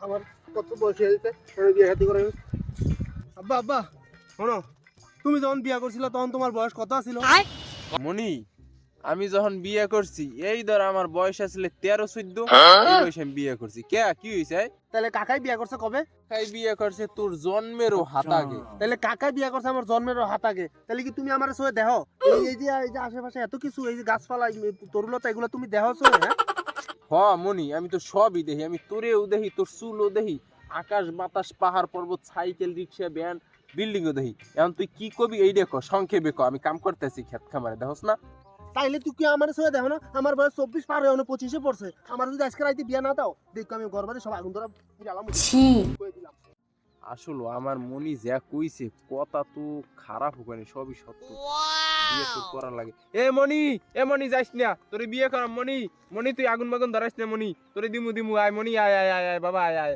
আমার কত বয়স হয়ে গেছে, আমি বিয়ে শাদী করে। আব্বা আব্বা শোনো, তুমি যখন বিয়ে করছিল তখন তোমার বয়স কত ছিল? মনি, আমি যখন বিয়ে করছি এই ধর আমার বয়স আসলে 13-14, এই বয়সে আমি বিয়ে করছি। কে কি হয়েছে? তাহলে কাকাই বিয়ে করছে কবে? কাই বিয়ে করছে তোর জন্মেরও হাত আগে। তাহলে কাকাই বিয়ে করছে আমার জন্মের হাত আগে। তাহলে কি তুমি আমার সঙ্গে দেখো? এই যে আশেপাশে এত কিছু, এই যে গাছপালা, তরুলতা, এগুলো তুমি দেখো সঙ্গে? হ্যাঁ হ মনি, আমি তো সবই দেখি, আমি তোরেও দেখি, তোর চুলও দেখি, আকাশ বাতাস পাহাড় পর্বত সাইকেল রিক্সা ভ্যান বিল্ডিংও দেখি। এখন তুই কি কবি এই দেখো, সংক্ষেপে কো, আমি কাম করতেছি ক্ষেত খামারে, দেখোস না? তাইলে তুই কি আমার সঙ্গে দেখো না? আমার বয়স 24 পার হয়ে 25-এ পড়ছে। আমার যদি আজকে রাইতে বিয়ে না দাও, দেখো আমি ঘর বাড়ি সব আগুন ধরা জ্বালাম। কই দিলাম। আসলে আমার মনি যা কইছে কথা তো খারাপ হবে, সবই সত্য। বিয়ে তো করা লাগে। এ মনি যাইস না, তোরে বিয়ে করাম মনি। মনি তুই আগুন বাগুন ধরাইস না মনি, তোরে দিমু দিমু, আয় মনি, আয় আয় আয় আয় বাবা, আয় আয়।